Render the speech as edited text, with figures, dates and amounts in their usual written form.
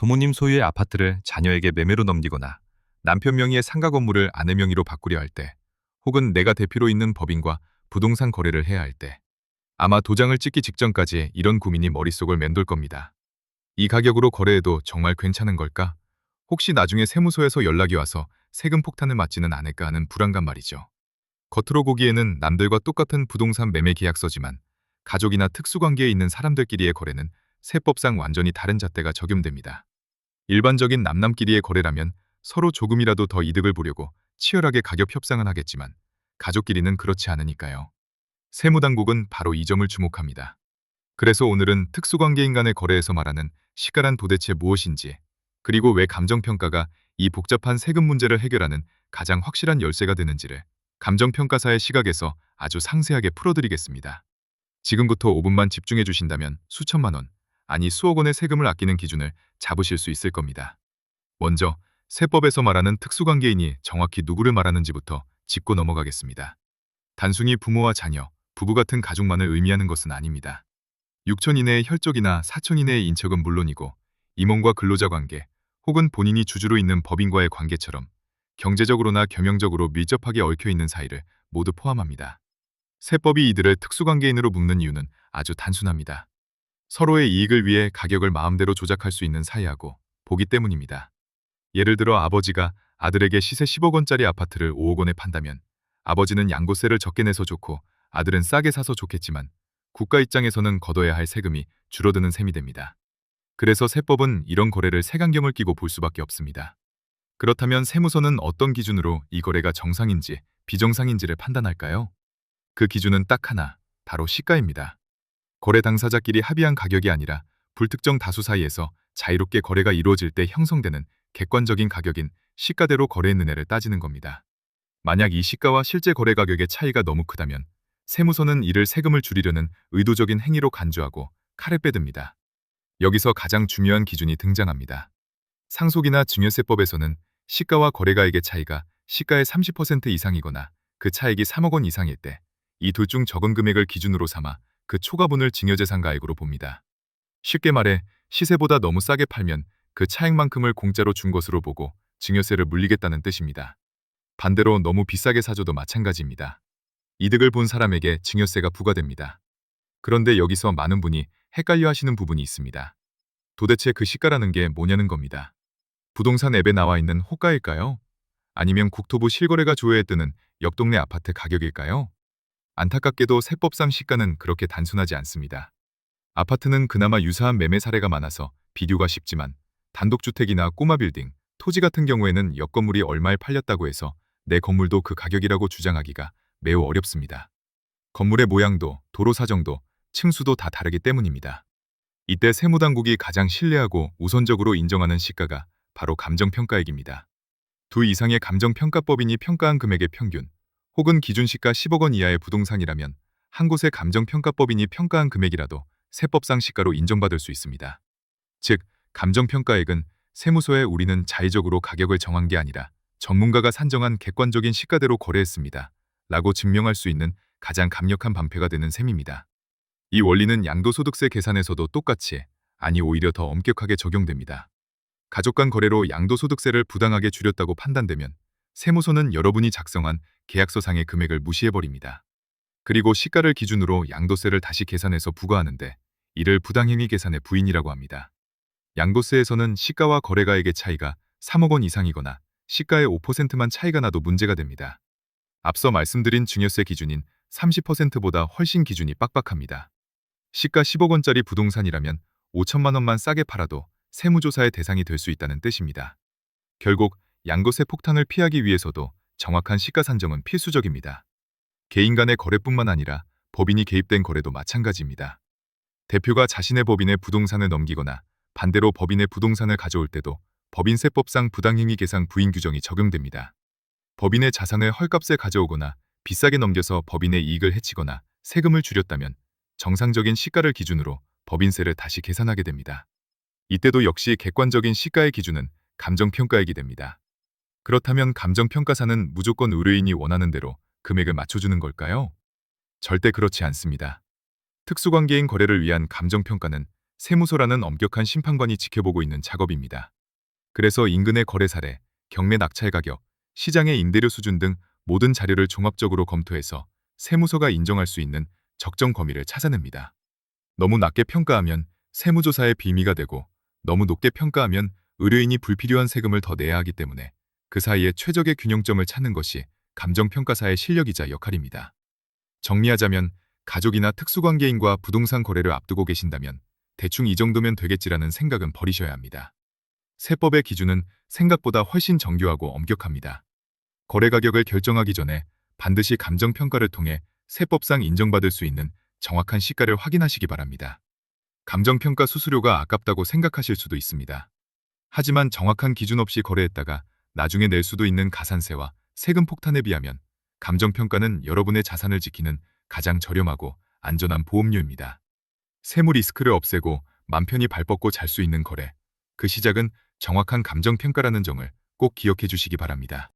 부모님 소유의 아파트를 자녀에게 매매로 넘기거나 남편 명의의 상가 건물을 아내 명의로 바꾸려 할 때, 혹은 내가 대표로 있는 법인과 부동산 거래를 해야 할 때, 아마 도장을 찍기 직전까지 이런 고민이 머릿속을 맴돌 겁니다. 이 가격으로 거래해도 정말 괜찮은 걸까? 혹시 나중에 세무서에서 연락이 와서 세금 폭탄을 맞지는 않을까 하는 불안감 말이죠. 겉으로 보기에는 남들과 똑같은 부동산 매매 계약서지만 가족이나 특수관계에 있는 사람들끼리의 거래는 세법상 완전히 다른 잣대가 적용됩니다. 일반적인 남남끼리의 거래라면 서로 조금이라도 더 이득을 보려고 치열하게 가격 협상은 하겠지만 가족끼리는 그렇지 않으니까요. 세무당국은 바로 이 점을 주목합니다. 그래서 오늘은 특수관계인 간의 거래에서 말하는 시가란 도대체 무엇인지, 그리고 왜 감정평가가 이 복잡한 세금 문제를 해결하는 가장 확실한 열쇠가 되는지를 감정평가사의 시각에서 아주 상세하게 풀어드리겠습니다. 지금부터 5분만 집중해 주신다면 수천만 원, 아니 수억 원의 세금을 아끼는 기준을 잡으실 수 있을 겁니다. 먼저 세법에서 말하는 특수관계인이 정확히 누구를 말하는지부터 짚고 넘어가겠습니다. 단순히 부모와 자녀, 부부 같은 가족만을 의미하는 것은 아닙니다. 육촌 이내의 혈족이나 사촌 이내의 인척은 물론이고 임원과 근로자 관계, 혹은 본인이 주주로 있는 법인과의 관계처럼 경제적으로나 경영적으로 밀접하게 얽혀 있는 사이를 모두 포함합니다. 세법이 이들을 특수관계인으로 묶는 이유는 아주 단순합니다. 서로의 이익을 위해 가격을 마음대로 조작할 수 있는 사이하고 보기 때문입니다. 예를 들어 아버지가 아들에게 시세 10억 원짜리 아파트를 5억 원에 판다면 아버지는 양도세를 적게 내서 좋고 아들은 싸게 사서 좋겠지만 국가 입장에서는 걷어야 할 세금이 줄어드는 셈이 됩니다. 그래서 세법은 이런 거래를 색안경을 끼고 볼 수밖에 없습니다. 그렇다면 세무서는 어떤 기준으로 이 거래가 정상인지 비정상인지를 판단할까요? 그 기준은 딱 하나, 바로 시가입니다. 거래 당사자끼리 합의한 가격이 아니라 불특정 다수 사이에서 자유롭게 거래가 이루어질 때 형성되는 객관적인 가격인 시가대로 거래했느냐를 따지는 겁니다. 만약 이 시가와 실제 거래 가격의 차이가 너무 크다면 세무서는 이를 세금을 줄이려는 의도적인 행위로 간주하고 칼에 빼듭니다. 여기서 가장 중요한 기준이 등장합니다. 상속이나 증여세법에서는 시가와 거래가액의 차이가 시가의 30% 이상이거나 그 차액이 3억 원 이상일 때 이 둘 중 적은 금액을 기준으로 삼아 그 초과분을 증여재산가액으로 봅니다. 쉽게 말해 시세보다 너무 싸게 팔면 그 차액만큼을 공짜로 준 것으로 보고 증여세를 물리겠다는 뜻입니다. 반대로 너무 비싸게 사줘도 마찬가지입니다. 이득을 본 사람에게 증여세가 부과됩니다. 그런데 여기서 많은 분이 헷갈려 하시는 부분이 있습니다. 도대체 그 시가라는 게 뭐냐는 겁니다. 부동산 앱에 나와 있는 호가일까요? 아니면 국토부 실거래가 조회에 뜨는 옆 동네 아파트 가격일까요? 안타깝게도 세법상 시가는 그렇게 단순하지 않습니다. 아파트는 그나마 유사한 매매 사례가 많아서 비교가 쉽지만 단독주택이나 꼬마 빌딩, 토지 같은 경우에는 옆 건물이 얼마에 팔렸다고 해서 내 건물도 그 가격이라고 주장하기가 매우 어렵습니다. 건물의 모양도, 도로 사정도, 층수도 다 다르기 때문입니다. 이때 세무당국이 가장 신뢰하고 우선적으로 인정하는 시가가 바로 감정평가액입니다. 두 이상의 감정평가법인이 평가한 금액의 평균, 혹은 기준시가 10억 원 이하의 부동산이라면 한 곳의 감정평가법인이 평가한 금액이라도 세법상 시가로 인정받을 수 있습니다. 즉, 감정평가액은 세무서에 우리는 자의적으로 가격을 정한 게 아니라 전문가가 산정한 객관적인 시가대로 거래했습니다. 라고 증명할 수 있는 가장 강력한 방패가 되는 셈입니다. 이 원리는 양도소득세 계산에서도 똑같이, 아니 오히려 더 엄격하게 적용됩니다. 가족 간 거래로 양도소득세를 부당하게 줄였다고 판단되면 세무서는 여러분이 작성한 계약서상의 금액을 무시해버립니다. 그리고 시가를 기준으로 양도세를 다시 계산해서 부과하는데 이를 부당행위 계산의 부인이라고 합니다. 양도세에서는 시가와 거래가액의 차이가 3억 원 이상이거나 시가의 5%만 차이가 나도 문제가 됩니다. 앞서 말씀드린 증여세 기준인 30%보다 훨씬 기준이 빡빡합니다. 시가 10억 원짜리 부동산이라면 5천만 원만 싸게 팔아도 세무조사의 대상이 될 수 있다는 뜻입니다. 결국 양도세 폭탄을 피하기 위해서도 정확한 시가 산정은 필수적입니다. 개인 간의 거래뿐만 아니라 법인이 개입된 거래도 마찬가지입니다. 대표가 자신의 법인에 부동산을 넘기거나 반대로 법인의 부동산을 가져올 때도 법인세법상 부당행위 계산 부인 규정이 적용됩니다. 법인의 자산을 헐값에 가져오거나 비싸게 넘겨서 법인의 이익을 해치거나 세금을 줄였다면 정상적인 시가를 기준으로 법인세를 다시 계산하게 됩니다. 이때도 역시 객관적인 시가의 기준은 감정평가액이 됩니다. 그렇다면 감정평가사는 무조건 의뢰인이 원하는 대로 금액을 맞춰주는 걸까요? 절대 그렇지 않습니다. 특수관계인 거래를 위한 감정평가는 세무서라는 엄격한 심판관이 지켜보고 있는 작업입니다. 그래서 인근의 거래 사례, 경매 낙찰 가격, 시장의 임대료 수준 등 모든 자료를 종합적으로 검토해서 세무서가 인정할 수 있는 적정 범위를 찾아냅니다. 너무 낮게 평가하면 세무조사의 빌미가 되고 너무 높게 평가하면 의뢰인이 불필요한 세금을 더 내야 하기 때문에 그 사이에 최적의 균형점을 찾는 것이 감정평가사의 실력이자 역할입니다. 정리하자면 가족이나 특수관계인과 부동산 거래를 앞두고 계신다면 대충 이 정도면 되겠지라는 생각은 버리셔야 합니다. 세법의 기준은 생각보다 훨씬 정교하고 엄격합니다. 거래 가격을 결정하기 전에 반드시 감정평가를 통해 세법상 인정받을 수 있는 정확한 시가를 확인하시기 바랍니다. 감정평가 수수료가 아깝다고 생각하실 수도 있습니다. 하지만 정확한 기준 없이 거래했다가 나중에 낼 수도 있는 가산세와 세금 폭탄에 비하면 감정평가는 여러분의 자산을 지키는 가장 저렴하고 안전한 보험료입니다. 세무 리스크를 없애고 맘 편히 발 뻗고 잘 수 있는 거래. 그 시작은 정확한 감정평가라는 점을 꼭 기억해 주시기 바랍니다.